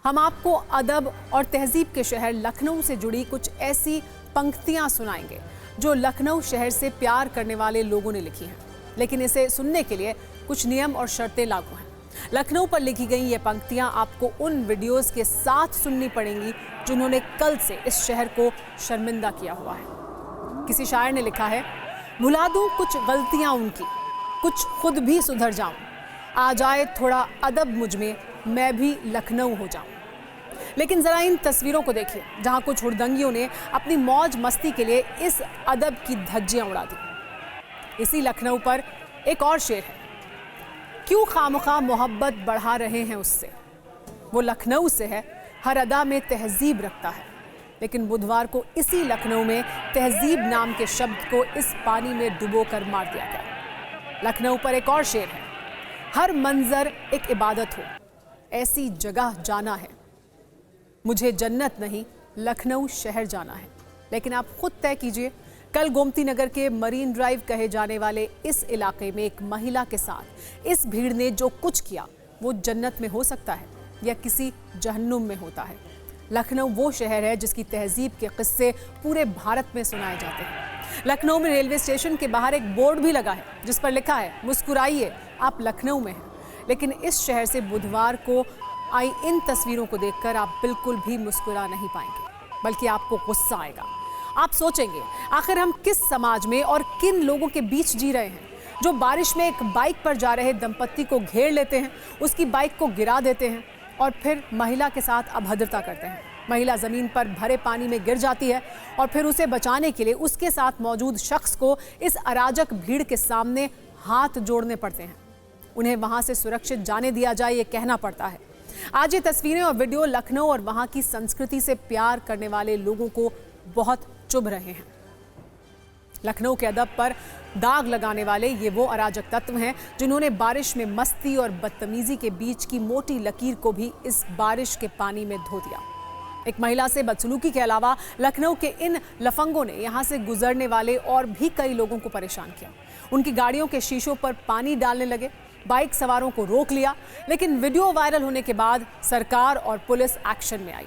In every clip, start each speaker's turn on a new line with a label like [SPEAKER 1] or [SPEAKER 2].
[SPEAKER 1] हम आपको अदब और तहजीब के शहर लखनऊ से जुड़ी कुछ ऐसी पंक्तियां सुनाएंगे जो लखनऊ शहर से प्यार करने वाले लोगों ने लिखी हैं, लेकिन इसे सुनने के लिए कुछ नियम और शर्तें लागू हैं। लखनऊ पर लिखी गई ये पंक्तियां आपको उन वीडियोस के साथ सुननी पड़ेंगी जिन्होंने कल से इस शहर को शर्मिंदा किया हुआ है। किसी शायर ने लिखा है, भुला दूं कुछ गलतियां उनकी, कुछ खुद भी सुधर जाऊं, आ जाए थोड़ा अदब मुझ में, मैं भी लखनऊ हो जाऊं। लेकिन जरा इन तस्वीरों को देखिए जहां कुछ हुड़दंगियों ने अपनी मौज मस्ती के लिए इस अदब की धज्जियां उड़ा दी। इसी लखनऊ पर एक और शेर है, क्यों खामखा मोहब्बत बढ़ा रहे हैं उससे, वो लखनऊ से है, हर अदा में तहजीब रखता है। लेकिन बुधवार को इसी लखनऊ में तहजीब नाम के शब्द को इस पानी में डुबोकर मार दिया गया। लखनऊ पर एक और शेर है, हर मंजर एक इबादत हो, ऐसी जगह जाना है, मुझे जन्नत नहीं लखनऊ शहर जाना है। लेकिन आप खुद तय कीजिए, कल गोमती नगर के मरीन ड्राइव कहे जाने वाले इस इलाके में एक महिला के साथ इस भीड़ ने जो कुछ किया वो जन्नत में हो सकता है या किसी जहन्नुम में होता है। लखनऊ वो शहर है जिसकी तहजीब के किस्से पूरे भारत में सुनाए जाते हैं। लखनऊ में रेलवे स्टेशन के बाहर एक बोर्ड भी लगा है जिस पर लिखा है, मुस्कुराइए आप लखनऊ में हैं। लेकिन इस शहर से बुधवार को आई इन तस्वीरों को देखकर आप बिल्कुल भी मुस्कुरा नहीं पाएंगे, बल्कि आपको गुस्सा आएगा। आप सोचेंगे, आखिर हम किस समाज में और किन लोगों के बीच जी रहे हैं जो बारिश में एक बाइक पर जा रहे दंपत्ति को घेर लेते हैं, उसकी बाइक को गिरा देते हैं और फिर महिला के साथ अभद्रता करते हैं। महिला जमीन पर भरे पानी में गिर जाती है और फिर उसे बचाने के लिए उसके साथ मौजूद शख्स को इस अराजक भीड़ के सामने हाथ जोड़ने पड़ते हैं। उन्हें वहां से सुरक्षित जाने दिया जाए, ये कहना पड़ता है। आज ये तस्वीरें और वीडियो लखनऊ और वहां की संस्कृति से प्यार करने वाले लोगों को बहुत चुभ रहे हैं। लखनऊ के अदब पर दाग लगाने वाले ये वो अराजक तत्व हैं जिन्होंने बारिश में मस्ती और बदतमीजी के बीच की मोटी लकीर को भी इस बारिश के पानी में धो दिया। एक महिला से बदसलूकी के अलावा लखनऊ के इन लफंगों ने यहां से गुजरने वाले और भी कई लोगों को परेशान किया। उनकी गाड़ियों के शीशों पर पानी डालने लगे, बाइक सवारों को रोक लिया। लेकिन वीडियो वायरल होने के बाद सरकार और पुलिस एक्शन में आई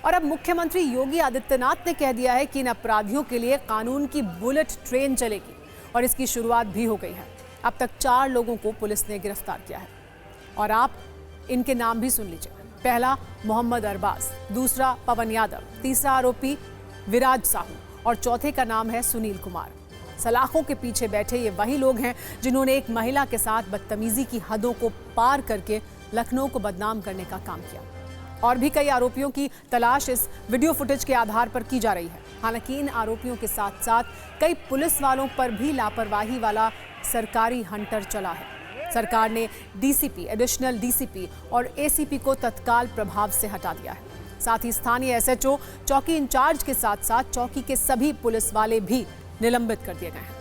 [SPEAKER 1] और अब मुख्यमंत्री योगी आदित्यनाथ ने कह दिया है कि इन अपराधियों के लिए कानून की बुलेट ट्रेन चलेगी और इसकी शुरुआत भी हो गई है। अब तक 4 लोगों को पुलिस ने गिरफ्तार किया है और आप इनके नाम भी सुन लीजिए। पहला मोहम्मद अरबाज, दूसरा पवन यादव, तीसरा आरोपी विराज साहू और चौथे का नाम है सुनील कुमार। सलाखों के पीछे बैठे ये वही लोग हैं जिन्होंने एक महिला के साथ बदतमीजी की हदों को पार करके लखनऊ को बदनाम करने का काम किया। और भी कई आरोपियों की तलाश इस वीडियो फुटेज के आधार पर की जा रही है। हालांकि इन आरोपियों के साथ साथ कई पुलिस वालों पर भी लापरवाही वाला सरकारी हंटर चला है। सरकार ने डीसीपी, एडिशनल डीसीपी और एसीपी को तत्काल प्रभाव से हटा दिया है। साथ ही स्थानीय एसएचओ, चौकी इंचार्ज के साथ साथ चौकी के सभी पुलिस वाले भी निलंबित कर दिए गए हैं।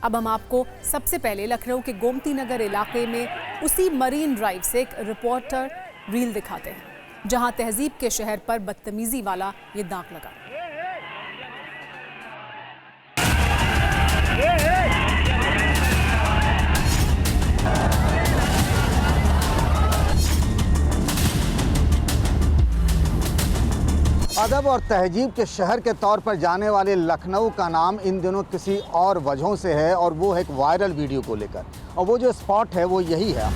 [SPEAKER 1] अब हम आपको सबसे पहले लखनऊ के गोमती नगर इलाके में उसी मरीन ड्राइव से एक रिपोर्टर रील दिखाते हैं जहां तहजीब के शहर पर बदतमीजी वाला ये दाग लगा।
[SPEAKER 2] अदब और तहजीब के शहर के तौर पर जाने वाले लखनऊ का नाम इन दिनों किसी और वजहों से है और वो है एक वायरल वीडियो को लेकर। और वो जो स्पॉट है वो यही है।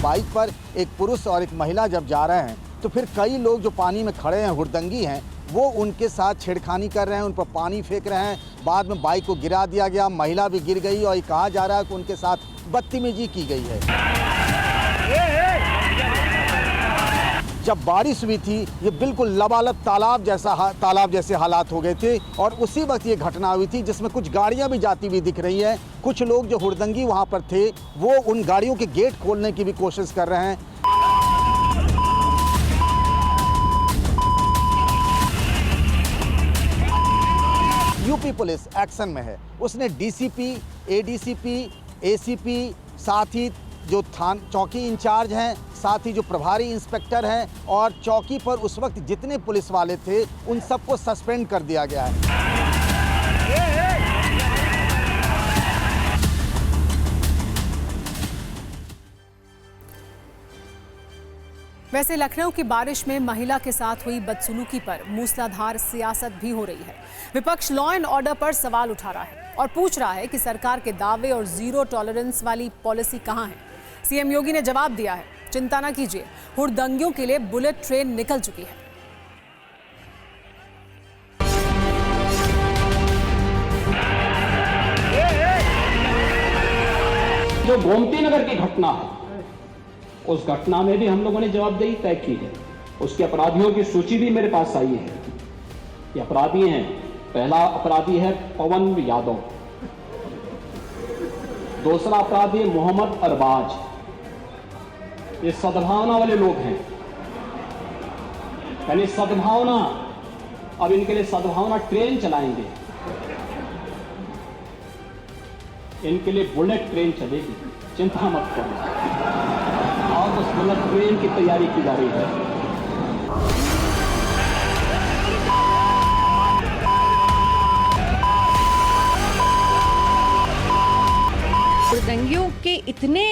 [SPEAKER 2] बाइक पर एक पुरुष और एक महिला जब जा रहे हैं तो फिर कई लोग जो पानी में खड़े हैं, हुड़दंगी हैं, वो उनके साथ छेड़खानी कर रहे हैं, उन पर पानी फेंक रहे हैं। बाद में बाइक को गिरा दिया गया, महिला भी गिर गई और ये कहा जा रहा है कि उनके साथ बदतमीजी की गई है। जब बारिश हुई थी ये बिल्कुल लबालब तालाब जैसे हालात हो गए थे और उसी वक्त ये घटना हुई थी जिसमें कुछ गाड़ियां भी जाती हुई दिख रही हैं। कुछ लोग जो हुड़दंगी वहां पर थे वो उन गाड़ियों के गेट खोलने की भी कोशिश कर रहे हैं। यूपी पुलिस एक्शन में है। उसने डीसीपी, एडीसीपी, एसीपी, साथ ही जो चौकी इंचार्ज हैं, साथ ही जो प्रभारी इंस्पेक्टर हैं और चौकी पर उस वक्त जितने पुलिस वाले थे उन सबको सस्पेंड कर दिया गया है।
[SPEAKER 1] वैसे लखनऊ की बारिश में महिला के साथ हुई बदसलूकी पर मूसलाधार सियासत भी हो रही है। विपक्ष लॉ एंड ऑर्डर पर सवाल उठा रहा है और पूछ रहा है कि सरकार के दावे और जीरो टॉलरेंस वाली पॉलिसी कहां है। सीएम योगी ने जवाब दिया है, चिंता न कीजिए, हुड़दंगियों के लिए बुलेट ट्रेन निकल चुकी है।
[SPEAKER 3] जो गोमती नगर की घटना है, उस घटना में भी हम लोगों ने जवाबदेही तय की है। उसके अपराधियों की सूची भी मेरे पास आई है। ये अपराधी हैं, पहला अपराधी है पवन यादव, दूसरा अपराधी है मोहम्मद अरबाज। ये सद्भावना वाले लोग हैं, यानी सद्भावना, अब इनके लिए सद्भावना ट्रेन चलाएंगे, इनके लिए बुलेट ट्रेन चलेगी, चिंता मत करो। और उस बुलेट ट्रेन की तैयारी की जा रही है।
[SPEAKER 4] हुड़दंगियों के इतने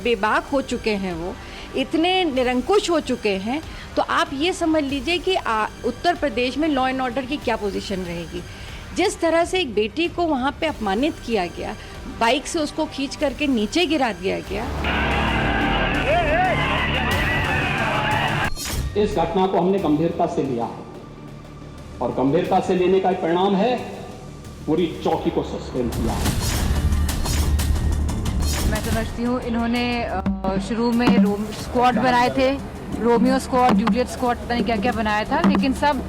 [SPEAKER 4] बेबाक हो चुके हैं, वो इतने निरंकुश हो चुके हैं, तो आप ये समझ लीजिए कि उत्तर प्रदेश में लॉ एंड ऑर्डर की क्या पोजीशन रहेगी। जिस तरह से एक बेटी को वहाँ पे अपमानित किया गया, बाइक से उसको खींच करके नीचे गिरा दिया गया।
[SPEAKER 3] इस घटना को हमने गंभीरता से लिया है और गंभीरता से लेने का परिणाम है पूरी चौकी को सस्पेंड किया है।
[SPEAKER 5] मैं समझती हूँ इन्होंने शुरू में स्क्वाड बनाए थे, रोमियो स्क्वाड, जूलियट स्क्वाड, पता नहीं क्या क्या बनाया था, लेकिन सब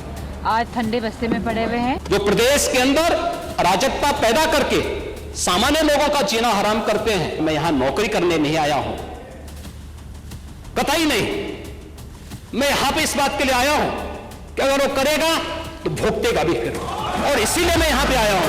[SPEAKER 5] आज ठंडे बस्ते में पड़े हुए हैं।
[SPEAKER 6] जो प्रदेश के अंदर अराजकता पैदा करके सामान्य लोगों का जीना हराम करते हैं। मैं यहां नौकरी करने नहीं आया हूं, कतई नहीं। मैं यहां पे इस बात के लिए आया हूं कि अगर वो करेगा तो भुगतेगा भी फिर, और इसीलिए मैं यहां पे आया हूं।